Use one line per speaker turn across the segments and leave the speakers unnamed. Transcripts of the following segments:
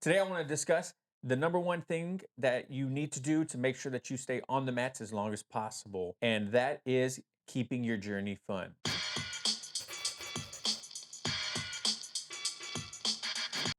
Today, I want to discuss the number one thing that you need to do to make sure that you stay on the mats as long as possible, and that is keeping your journey fun.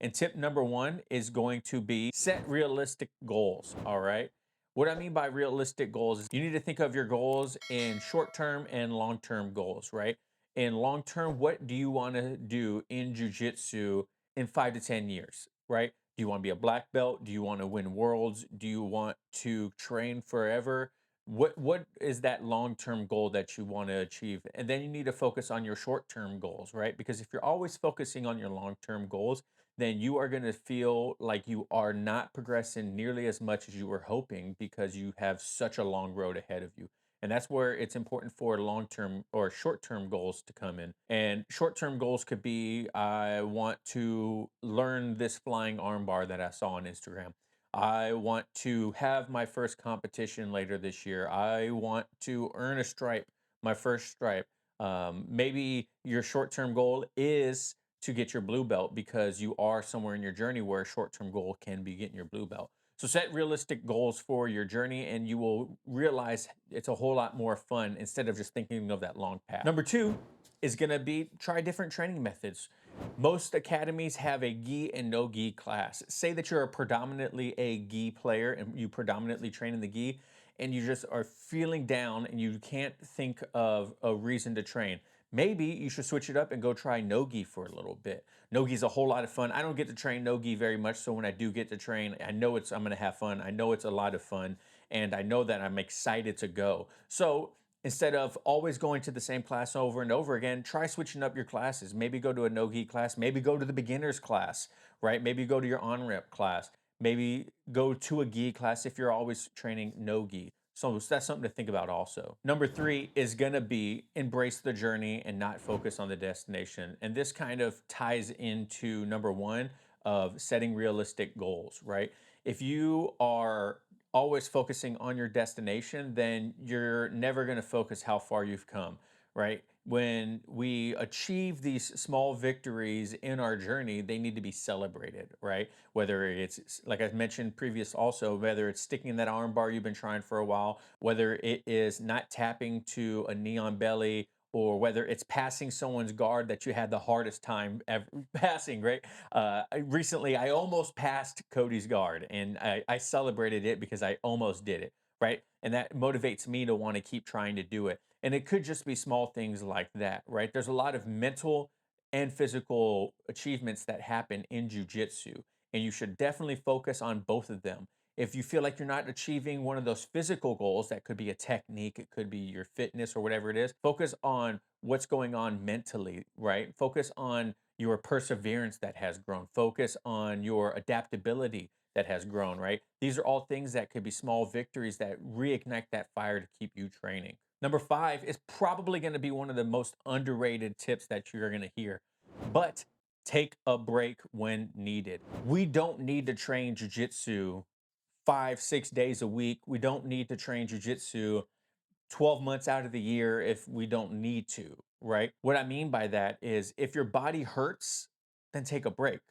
And tip number one is going to be set realistic goals. All right. What I mean by realistic goals is you need to think of your goals in short term and long term goals, right? In long term, what do you want to do in jujitsu in 5 to 10 years, right? Do you want to be a black belt? Do you want to win worlds? Do you want to train forever? What is that long term goal that you want to achieve? And then you need to focus on your short term goals, right? Because if you're always focusing on your long term goals, then you are going to feel like you are not progressing nearly as much as you were hoping because you have such a long road ahead of you. And that's where it's important for long term or short term goals to come in. And short term goals could be I want to learn this flying armbar that I saw on Instagram. I want to have my first competition later this year. I want to earn a stripe, my first stripe. Maybe your short term goal is to get your blue belt because you are somewhere in your journey where a short-term goal can be getting your blue belt. So set realistic goals for your journey and you will realize it's a whole lot more fun instead of just thinking of that long path. Number two is going to be try different training methods. Most academies have a gi and no gi class. Say that you're a predominantly a gi player and you predominantly train in the gi and you just are feeling down and you can't think of a reason to train. Maybe you should switch it up and go try no-gi for a little bit. No-gi is a whole lot of fun. I don't get to train no-gi very much, so when I do get to train, I know I'm going to have fun. I know it's a lot of fun, and I know that I'm excited to go. So instead of always going to the same class over and over again, try switching up your classes. Maybe go to a no-gi class. Maybe go to the beginners class, right? Maybe go to your on-ramp class. Maybe go to a gi class if you're always training no-gi. So that's something to think about also. Number three is going to be embrace the journey and not focus on the destination. And this kind of ties into number one of setting realistic goals, right? If you are always focusing on your destination, then you're never going to focus how far you've come, right? When we achieve these small victories in our journey, they need to be celebrated, right? Whether it's, like I mentioned previous also, whether it's sticking that arm bar you've been trying for a while, whether it is not tapping to a knee on belly, or whether it's passing someone's guard that you had the hardest time ever passing, right? Recently, I almost passed Cody's guard and I celebrated it because I almost did it, right? And that motivates me to want to keep trying to do it. And it could just be small things like that, right? There's a lot of mental and physical achievements that happen in jujitsu, and you should definitely focus on both of them. If you feel like you're not achieving one of those physical goals, that could be a technique, it could be your fitness or whatever it is, focus on what's going on mentally, right? Focus on your perseverance that has grown, focus on your adaptability that has grown, right? These are all things that could be small victories that reignite that fire to keep you training. Number five is probably going to be one of the most underrated tips that you're going to hear, but take a break when needed. We don't need to train jujitsu 5, 6 days a week. We don't need to train jujitsu 12 months out of the year if we don't need to, right? What I mean by that is if your body hurts, then take a break.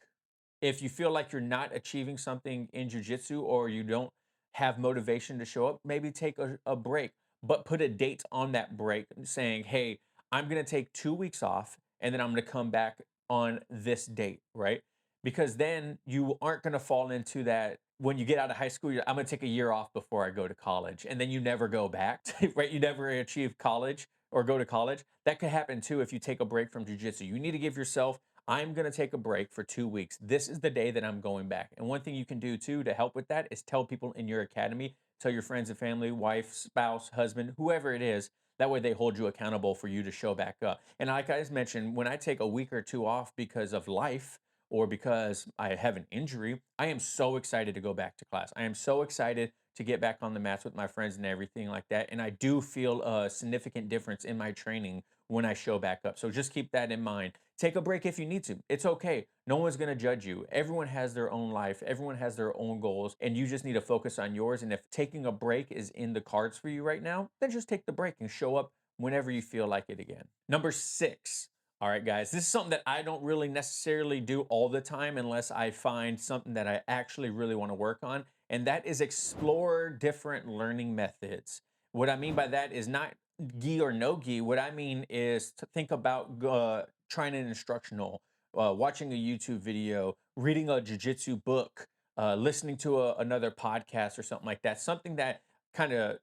If you feel like you're not achieving something in jujitsu or you don't have motivation to show up, maybe take a break, but put a date on that break saying, hey, I'm going to take 2 weeks off and then I'm going to come back on this date, right? Because then you aren't going to fall into that when you get out of high school, I'm going to take a year off before I go to college. And then you never go back, right? You never achieve college or go to college. That could happen too if you take a break from jujitsu. You need to give yourself I'm going to take a break for 2 weeks. This is the day that I'm going back. And one thing you can do too to help with that is tell people in your academy, tell your friends and family, wife, spouse, husband, whoever it is. That way they hold you accountable for you to show back up. And like I mentioned, when I take a week or two off because of life or because I have an injury, I am so excited to go back to class. I am so excited to get back on the mats with my friends and everything like that. And I do feel a significant difference in my training when I show back up. So just keep that in mind. Take a break if you need to. It's okay. No one's going to judge you. Everyone has their own life, everyone has their own goals, and you just need to focus on yours. And if taking a break is in the cards for you right now, then just take the break and show up whenever you feel like it again. Number six All right, guys, this is something that I don't really necessarily do all the time unless I find something that I actually really want to work on, and that is explore different learning methods. What I mean by that is not gi or no gi. What I mean is to think about trying an instructional, watching a YouTube video, reading a jujitsu book, listening to another podcast or something like that. Something that kind of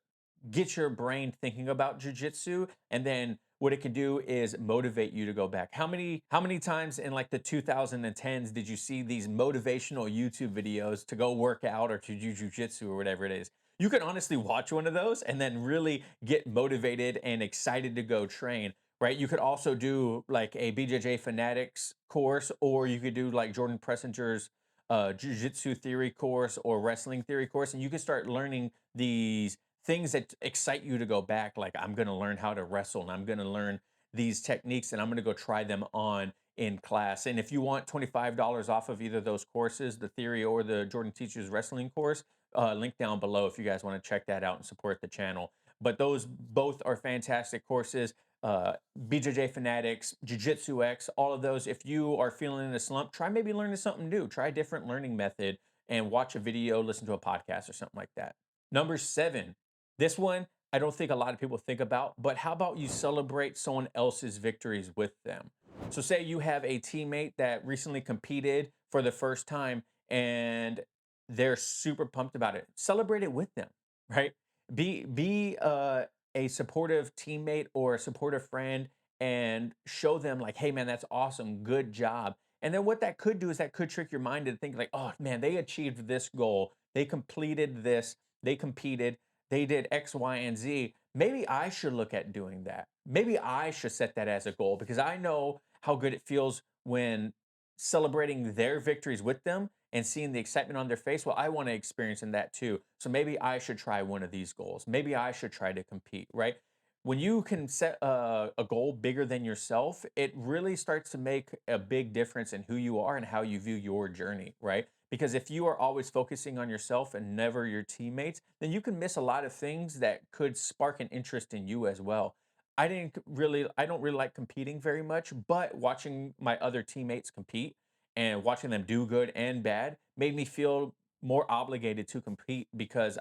get your brain thinking about jujitsu, and then what it can do is motivate you to go back. How many times in like the 2010s did you see these motivational YouTube videos to go work out or to do jujitsu or whatever it is? You can honestly watch one of those and then really get motivated and excited to go train, right? You could also do like a BJJ fanatics course, or you could do like Jordan Pressinger's jiu-jitsu theory course or wrestling theory course, and you can start learning these things that excite you to go back. Like, I'm going to learn how to wrestle and I'm going to learn these techniques and I'm going to go try them on in class. And if you want $25 off of either of those courses, the theory or the Jordan Teaches Wrestling course, link down below if you guys want to check that out and support the channel. But those both are fantastic courses. BJJ Fanatics, Jiu Jitsu X, all of those. If you are feeling in a slump, try maybe learning something new. Try a different learning method and watch a video, listen to a podcast or something like that. Number 7, this one I don't think a lot of people think about, but how about you celebrate someone else's victories with them? So, say you have a teammate that recently competed for the first time and they're super pumped about it. Celebrate it with them, right? Be a supportive teammate or a supportive friend and show them like, hey man, that's awesome, good job. And then what that could do is that could trick your mind to think like, oh man, they achieved this goal, they completed this, they competed, they did X, Y, and Z. Maybe I should look at doing that. Maybe I should set that as a goal because I know how good it feels when celebrating their victories with them and seeing the excitement on their face. Well, I want to experience in that too. So maybe I should try one of these goals. Maybe I should try to compete, right? When you can set a goal bigger than yourself, it really starts to make a big difference in who you are and how you view your journey, right? Because if you are always focusing on yourself and never your teammates, then you can miss a lot of things that could spark an interest in you as well. I don't really like competing very much, but watching my other teammates compete and watching them do good and bad made me feel more obligated to compete because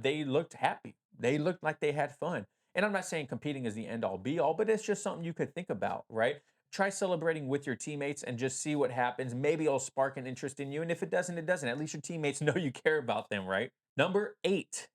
they looked happy. They looked like they had fun. And I'm not saying competing is the end all be all, but it's just something you could think about, right? Try celebrating with your teammates and just see what happens. Maybe it'll spark an interest in you. And if it doesn't, it doesn't. At least your teammates know you care about them, right? Number 8,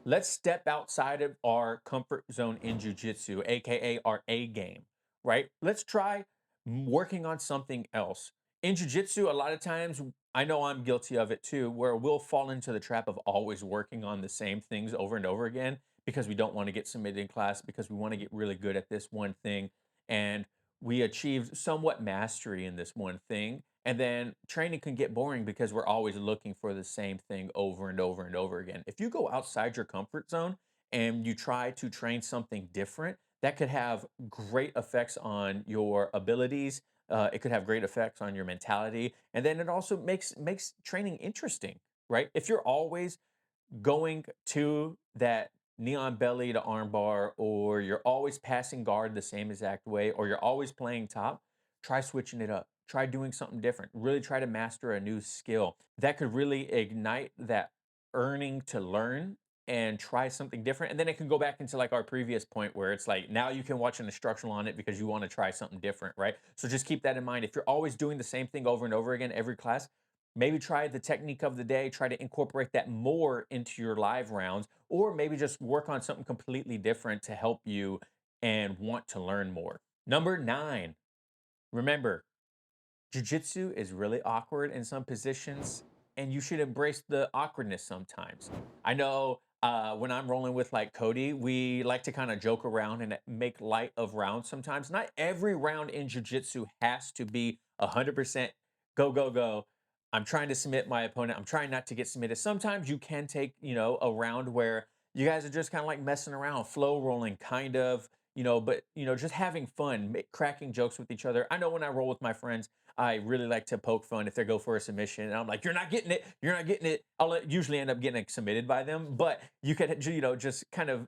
let's step outside of our comfort zone in jujitsu, aka our A game, right? Let's try working on something else. In jujitsu, a lot of times, I know I'm guilty of it too, where we'll fall into the trap of always working on the same things over and over again because we don't want to get submitted in class, because we want to get really good at this one thing. And we achieved somewhat mastery in this one thing. And then training can get boring because we're always looking for the same thing over and over and over again. If you go outside your comfort zone and you try to train something different, that could have great effects on your abilities. It could have great effects on your mentality, and then it also makes training interesting, right? If you're always going to that neon belly to armbar, or you're always passing guard the same exact way, or you're always playing top, try switching it up. Try doing something different. Really try to master a new skill. That could really ignite that earning to learn and try something different. And then it can go back into like our previous point where it's like now you can watch an instructional on it because you want to try something different, right? So just keep that in mind. If you're always doing the same thing over and over again every class, maybe try the technique of the day, try to incorporate that more into your live rounds, or maybe just work on something completely different to help you and want to learn more. Number 9, remember, Jiu-jitsu is really awkward in some positions, and you should embrace the awkwardness sometimes. I know when I'm rolling with like Cody, we like to kind of joke around and make light of rounds sometimes. Not every round in jiu-jitsu has to be 100% go, go, go. I'm trying to submit my opponent. I'm trying not to get submitted. Sometimes you can take, a round where you guys are just kind of like messing around, flow rolling, kind of, but, just having fun, cracking jokes with each other. I know when I roll with my friends, I really like to poke fun if they go for a submission. And I'm like, you're not getting it. You're not getting it. Usually end up getting submitted by them. But you could, just kind of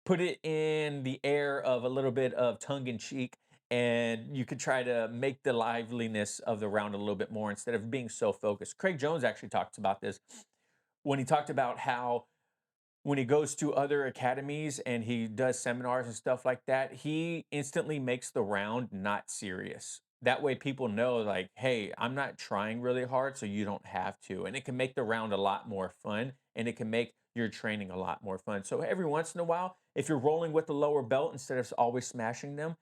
put it in the air of a little bit of tongue in cheek and you could try to make the liveliness of the round a little bit more instead of being so focused. Craig Jones actually talks about this when he talked about how when he goes to other academies and he does seminars and stuff like that, he instantly makes the round not serious. That way people know like, hey, I'm not trying really hard, so you don't have to. And it can make the round a lot more fun and it can make your training a lot more fun. So every once in a while, if you're rolling with the lower belt instead of always smashing them,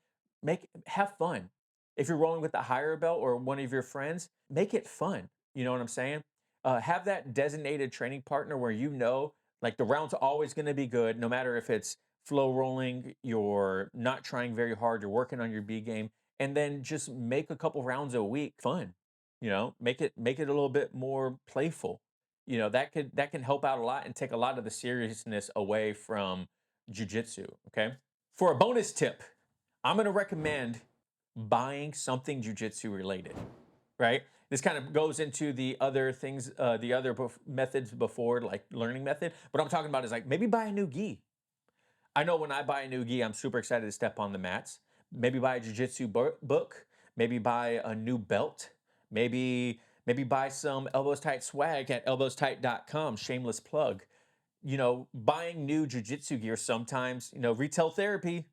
have fun. If you're rolling with the higher belt or one of your friends, make it fun. You know what I'm saying? Have that designated training partner where you know like the round's always going to be good, no matter if it's flow rolling, you're not trying very hard, you're working on your B game, and then just make a couple rounds a week fun. Make it a little bit more playful. That can help out a lot and take a lot of the seriousness away from jujitsu. Okay. For a bonus tip, I'm going to recommend buying something jujitsu related, right? This kind of goes into the other things, the other methods before, like learning method. What I'm talking about is like maybe buy a new gi. I know when I buy a new gi, I'm super excited to step on the mats. Maybe buy a jujitsu book. Maybe buy a new belt. Maybe buy some elbows tight swag at elbowstight.com. Shameless plug. Buying new jujitsu gear sometimes, retail therapy,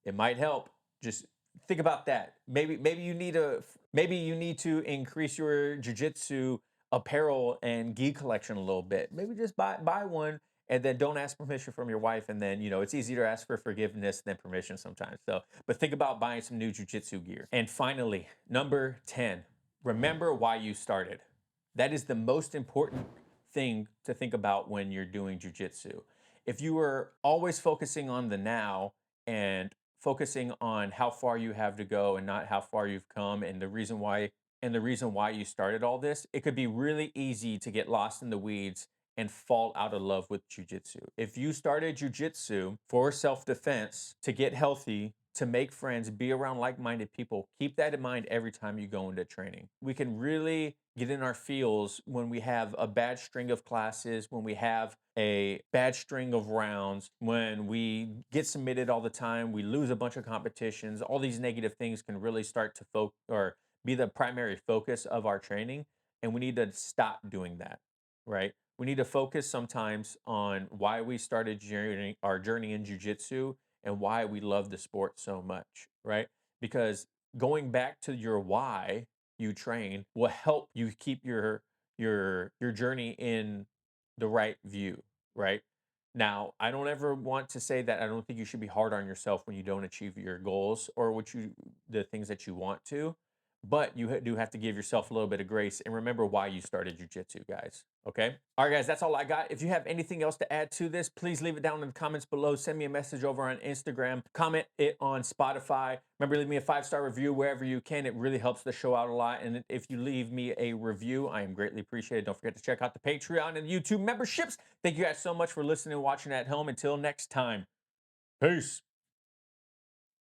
it might help. Just think about that. Maybe you need to increase your jujitsu apparel and gi collection a little bit. Maybe just buy one and then don't ask permission from your wife. And then, it's easier to ask for forgiveness than permission sometimes. So, but think about buying some new jujitsu gear. And finally, number 10, remember why you started. That is the most important thing to think about when you're doing jujitsu. If you are always focusing on the now and focusing on how far you have to go and not how far you've come and the reason why you started all this, it could be really easy to get lost in the weeds and fall out of love with jujitsu. If you started jujitsu for self-defense, to get healthy, to make friends, be around like-minded people, keep that in mind every time you go into training. We can really get in our feels when we have a bad string of classes, when we have a bad string of rounds, when we get submitted all the time, we lose a bunch of competitions. All these negative things can really start to focus or be the primary focus of our training. And we need to stop doing that, right? We need to focus sometimes on why we started our journey in jujitsu and why we love the sport so much, right? Because going back to your why you train will help you keep your journey in the right view, right? Now, I don't ever want to say that I don't think you should be hard on yourself when you don't achieve your goals or the things that you want to, but you do have to give yourself a little bit of grace and remember why you started jujitsu, guys. Okay. All right, guys, that's all I got. If you have anything else to add to this, please leave it down in the comments below. Send me a message over on Instagram. Comment it on Spotify. Remember, leave me a 5-star review wherever you can. It really helps the show out a lot. And if you leave me a review, I am greatly appreciated. Don't forget to check out the Patreon and YouTube memberships. Thank you guys so much for listening and watching at home. Until next time, peace.